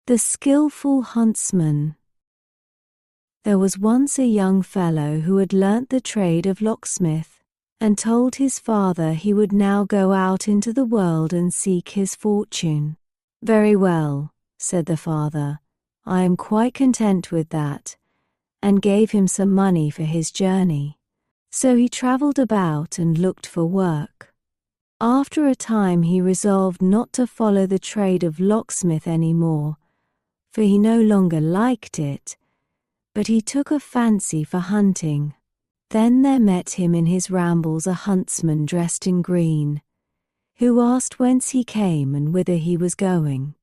The Skilful Huntsman. There was once a young fellow who had learnt the trade of locksmith, and told his father he would now go out into the world and seek his fortune. "Very well," said the father, "I am quite content with that," and gave him some money for his journey. So he travelled about and looked for work. After a time he resolved not to follow the trade of locksmith any more, for he no longer liked it, but he took a fancy for hunting. Then there met him in his rambles a huntsman dressed in green, who asked whence he came and whither he was going.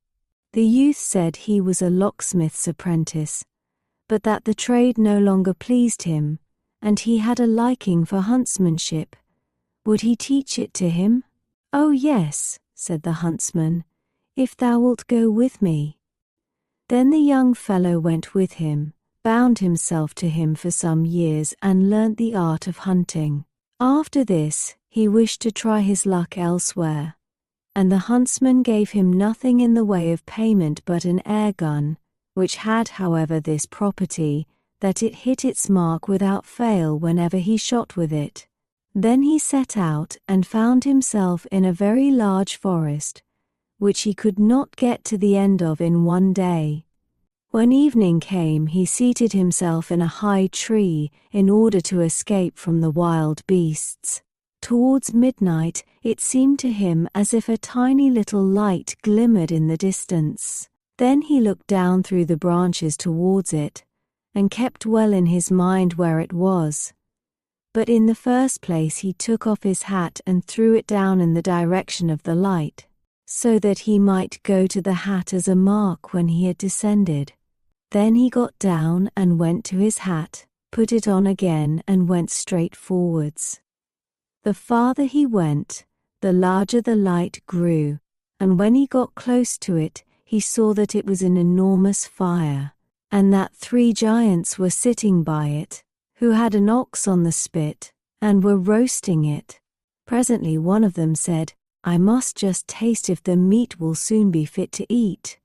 The youth said he was a locksmith's apprentice, but that the trade no longer pleased him, and he had a liking for huntsmanship. Would he teach it to him? "Oh yes," said the huntsman, "if thou wilt go with me." Then the young fellow went with him, bound himself to him for some years, and learnt the art of hunting. After this, he wished to try his luck elsewhere, and the huntsman gave him nothing in the way of payment but an air gun, which had, however, this property, that it hit its mark without fail whenever he shot with it. Then he set out and found himself in a very large forest, which he could not get to the end of in one day. When evening came, he seated himself in a high tree in order to escape from the wild beasts. Towards midnight, it seemed to him as if a tiny little light glimmered in the distance. Then he looked down through the branches towards it, and kept well in his mind where it was. But in the first place he took off his hat and threw it down in the direction of the light, so that he might go to the hat as a mark when he had descended. Then he got down and went to his hat, put it on again, and went straight forwards. The farther he went, the larger the light grew, and when he got close to it, he saw that it was an enormous fire, and that 3 giants were sitting by it, who had an ox on the spit, and were roasting it. Presently one of them said, "I must just taste if the meat will soon be fit to eat,"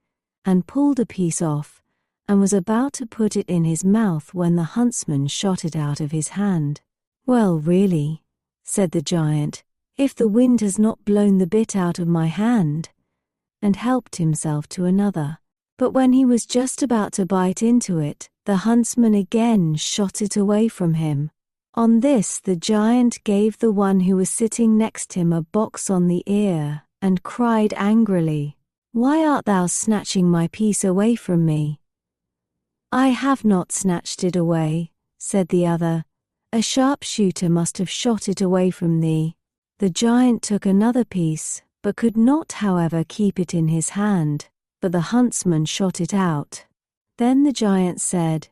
and pulled a piece off, and was about to put it in his mouth when the huntsman shot it out of his hand. "Well, really," said the giant, "if the wind has not blown the bit out of my hand," and helped himself to another. But when he was just about to bite into it, the huntsman again shot it away from him. On this the giant gave the one who was sitting next him a box on the ear, and cried angrily, "Why art thou snatching my piece away from me?" "I have not snatched it away," said the other. "A sharpshooter must have shot it away from thee." The giant took another piece, but could not, however, keep it in his hand, but the huntsman shot it out. Then the giant said,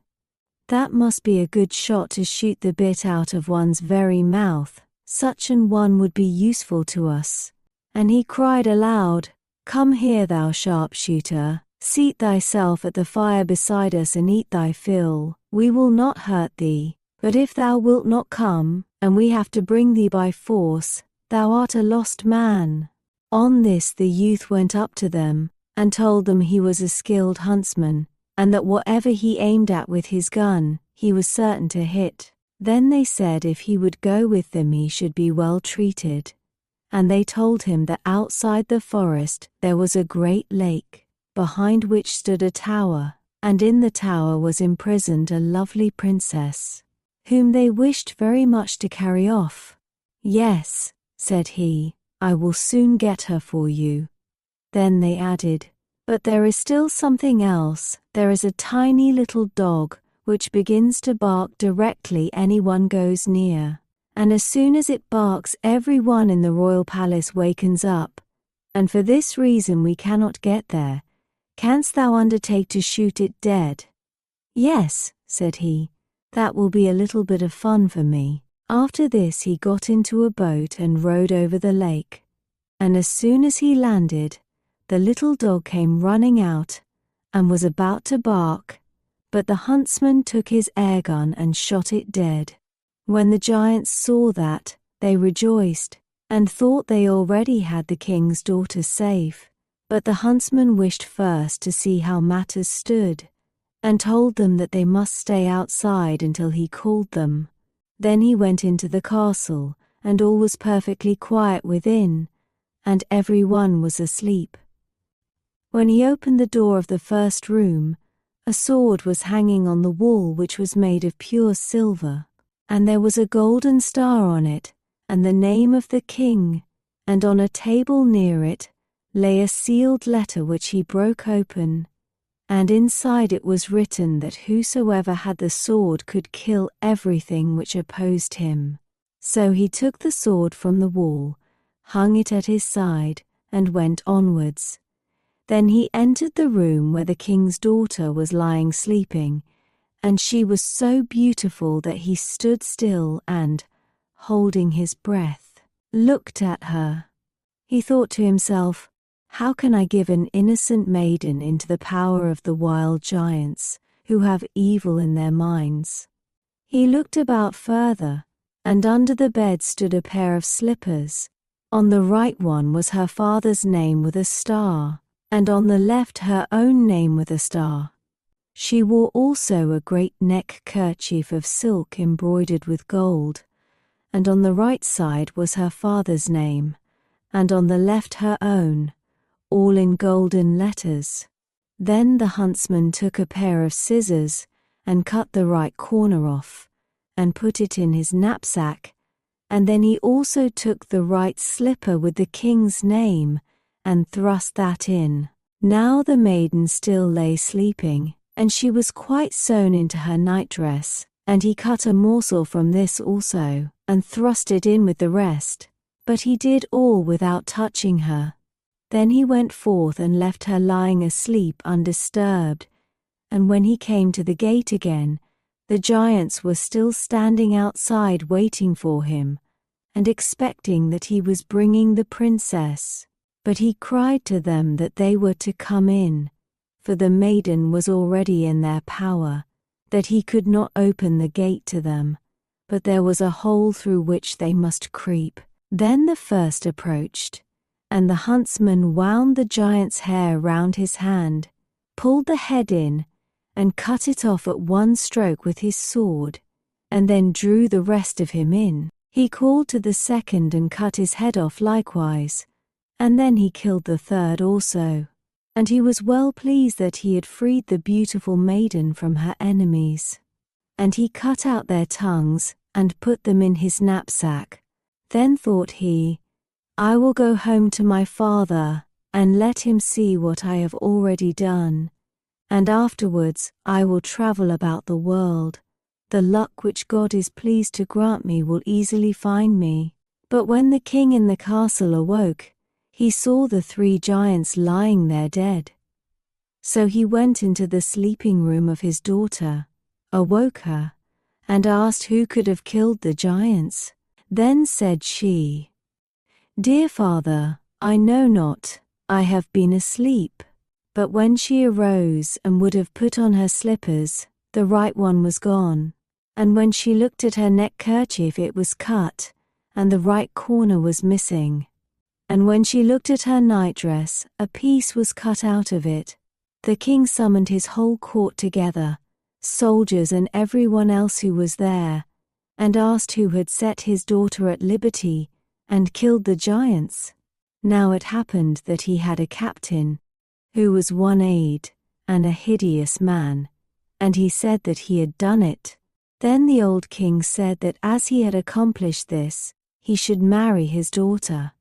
"That must be a good shot to shoot the bit out of one's very mouth. Such an one would be useful to us." And he cried aloud, "Come here, thou sharpshooter. Seat thyself at the fire beside us and eat thy fill. We will not hurt thee. But if thou wilt not come, and we have to bring thee by force, thou art a lost man." On this the youth went up to them, and told them he was a skilled huntsman, and that whatever he aimed at with his gun, he was certain to hit. Then they said if he would go with them he should be well treated. And they told him that outside the forest there was a great lake, behind which stood a tower, and in the tower was imprisoned a lovely princess, whom they wished very much to carry off. "Yes," said he, "I will soon get her for you." Then they added, "But there is still something else. There is a tiny little dog, which begins to bark directly anyone goes near. And as soon as it barks, everyone in the royal palace wakens up, and for this reason we cannot get there. Canst thou undertake to shoot it dead?" "Yes," said he, "that will be a little bit of fun for me." After this he got into a boat and rowed over the lake, and as soon as he landed, the little dog came running out, and was about to bark, but the huntsman took his air gun and shot it dead. When the giants saw that, they rejoiced, and thought they already had the king's daughter safe, But the huntsman wished first to see how matters stood, and told them that they must stay outside until he called them. Then he went into the castle, and all was perfectly quiet within, and every one was asleep. When he opened the door of the first room, a sword was hanging on the wall which was made of pure silver, and there was a golden star on it, and the name of the king, and on a table near it lay a sealed letter which he broke open, and inside it was written that whosoever had the sword could kill everything which opposed him. So he took the sword from the wall, hung it at his side, and went onwards. Then he entered the room where the king's daughter was lying sleeping, and she was so beautiful that he stood still and, holding his breath, looked at her. He thought to himself, "How can I give an innocent maiden into the power of the wild giants, who have evil in their minds?" He looked about further, and under the bed stood a pair of slippers. On the right one was her father's name with a star, and on the left her own name with a star. She wore also a great neck kerchief of silk embroidered with gold, and on the right side was her father's name, and on the left her own, all in golden letters. Then the huntsman took a pair of scissors and cut the right corner off, and put it in his knapsack, and then he also took the right slipper with the king's name, and thrust that in. Now the maiden still lay sleeping, and she was quite sewn into her nightdress, and he cut a morsel from this also, and thrust it in with the rest, but he did all without touching her. Then he went forth and left her lying asleep undisturbed, and when he came to the gate again, the giants were still standing outside waiting for him, and expecting that he was bringing the princess. But he cried to them that they were to come in, for the maiden was already in their power, that he could not open the gate to them, but there was a hole through which they must creep. Then the first approached, and the huntsman wound the giant's hair round his hand, pulled the head in, and cut it off at one stroke with his sword, and then drew the rest of him in. He called to the second and cut his head off likewise, and then he killed the third also. And he was well pleased that he had freed the beautiful maiden from her enemies. And he cut out their tongues, and put them in his knapsack. Then thought he, "I will go home to my father, and let him see what I have already done, and afterwards I will travel about the world. The luck which God is pleased to grant me will easily find me." But when the king in the castle awoke, he saw the 3 giants lying there dead. So he went into the sleeping room of his daughter, awoke her, and asked who could have killed the giants. Then said she, "Dear father, I know not, I have been asleep." But when she arose and would have put on her slippers, the right one was gone. And when she looked at her neck kerchief, it was cut, and the right corner was missing. And when she looked at her nightdress, a piece was cut out of it. The king summoned his whole court together, soldiers and everyone else who was there, and asked who had set his daughter at liberty and killed the giants. Now it happened that he had a captain, who was one aide, and a hideous man, and he said that he had done it. Then the old king said that as he had accomplished this, he should marry his daughter.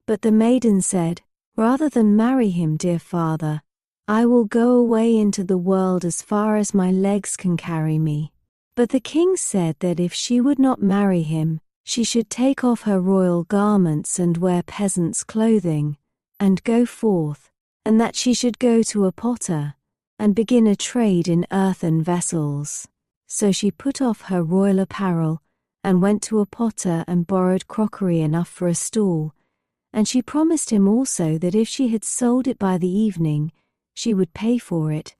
But the maiden said, "Rather than marry him, dear father, I will go away into the world as far as my legs can carry me." But the king said that if she would not marry him, she should take off her royal garments and wear peasant's clothing, and go forth, and that she should go to a potter, and begin a trade in earthen vessels. So she put off her royal apparel, and went to a potter and borrowed crockery enough for a stall, and she promised him also that if she had sold it by the evening, she would pay for it.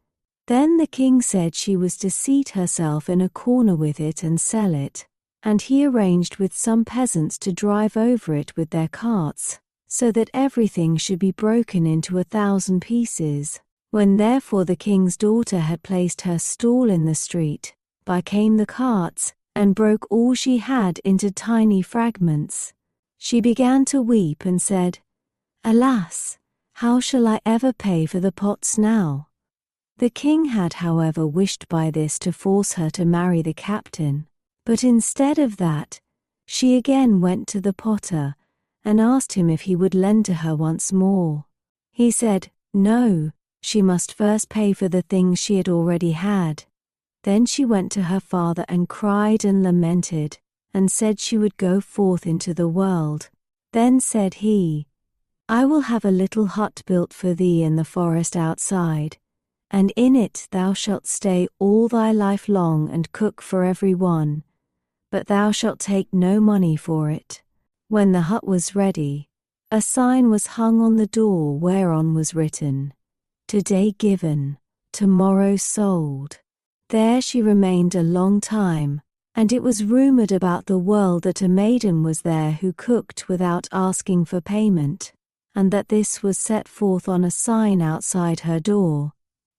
Then the king said she was to seat herself in a corner with it and sell it, and he arranged with some peasants to drive over it with their carts. so that everything should be broken into 1,000 pieces. When therefore the king's daughter had placed her stall in the street, by came the carts, and broke all she had into tiny fragments. She began to weep and said, "Alas, how shall I ever pay for the pots now?" The king had, however, wished by this to force her to marry the captain, but instead of that, she again went to the potter and asked him if he would lend to her once more. He said, no, she must first pay for the things she had already had. Then she went to her father and cried and lamented, and said she would go forth into the world. Then said he, "I will have a little hut built for thee in the forest outside, and in it thou shalt stay all thy life long and cook for every one, but thou shalt take no money for it." When the hut was ready, a sign was hung on the door whereon was written, "Today given, tomorrow sold." There she remained a long time, and it was rumored about the world that a maiden was there who cooked without asking for payment, and that this was set forth on a sign outside her door.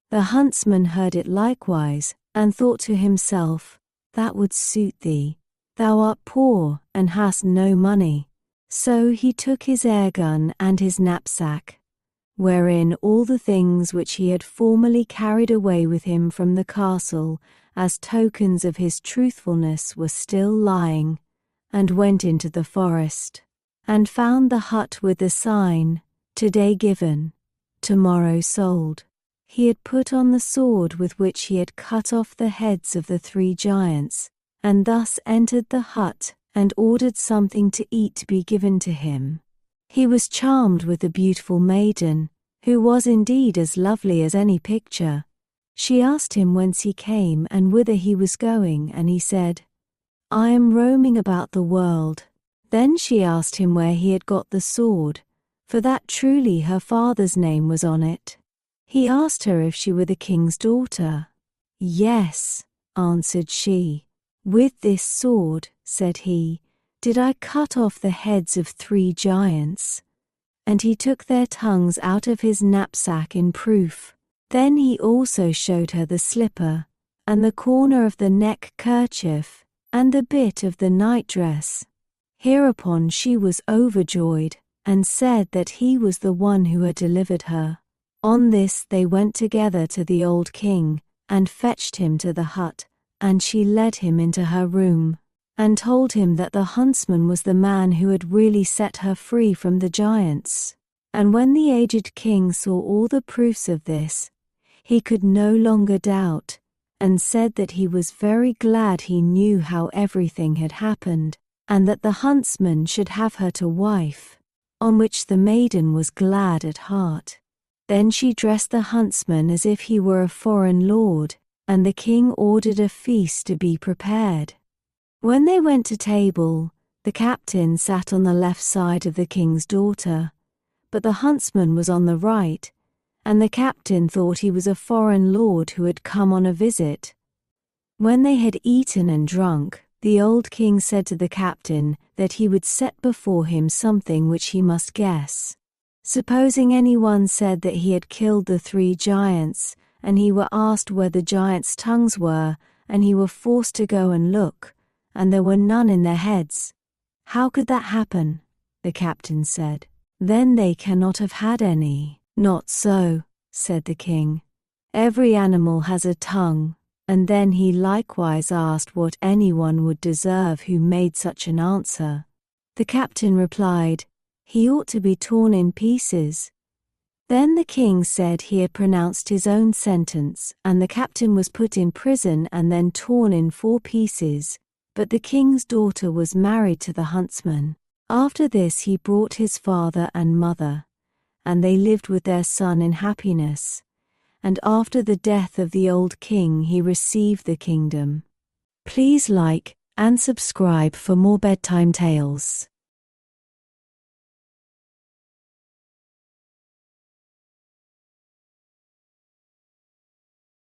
The huntsman heard it likewise, and thought to himself, "That would suit thee. Thou art poor, and hast no money." So he took his air gun and his knapsack, wherein all the things which he had formerly carried away with him from the castle as tokens of his truthfulness were still lying, and went into the forest, and found the hut with the sign, "Today given, tomorrow sold." He had put on the sword with which he had cut off the heads of the 3 giants, and thus entered the hut and ordered something to eat to be given to him. He was charmed with the beautiful maiden, who was indeed as lovely as any picture. She asked him whence he came and whither he was going, and he said, "I am roaming about the world." Then she asked him where he had got the sword, for that truly her father's name was on it. He asked her if she were the king's daughter. "Yes," answered she. "With this sword," said he, "did I cut off the heads of 3 giants." And he took their tongues out of his knapsack in proof. Then he also showed her the slipper, and the corner of the neck kerchief, and the bit of the nightdress. Hereupon she was overjoyed, and said that he was the one who had delivered her. On this they went together to the old king, and fetched him to the hut, and she led him into her room, and told him that the huntsman was the man who had really set her free from the giants. And when the aged king saw all the proofs of this, he could no longer doubt, and said that he was very glad he knew how everything had happened, and that the huntsman should have her to wife, on which the maiden was glad at heart. Then she dressed the huntsman as if he were a foreign lord, and the king ordered a feast to be prepared. When they went to table, the captain sat on the left side of the king's daughter, but the huntsman was on the right, and the captain thought he was a foreign lord who had come on a visit. When they had eaten and drunk, the old king said to the captain that he would set before him something which he must guess. Supposing anyone said that he had killed the 3 giants, and he were asked where the giants' tongues were, and he were forced to go and look, and there were none in their heads. "How could that happen?" the captain said. "Then they cannot have had any." "Not so," said the king. "Every animal has a tongue." And then he likewise asked what anyone would deserve who made such an answer. The captain replied, "He ought to be torn in pieces." Then the king said he had pronounced his own sentence, and the captain was put in prison and then torn in 4 pieces. But the king's daughter was married to the huntsman. After this he brought his father and mother, and they lived with their son in happiness. And after the death of the old king he received the kingdom. Please like and subscribe for more bedtime tales.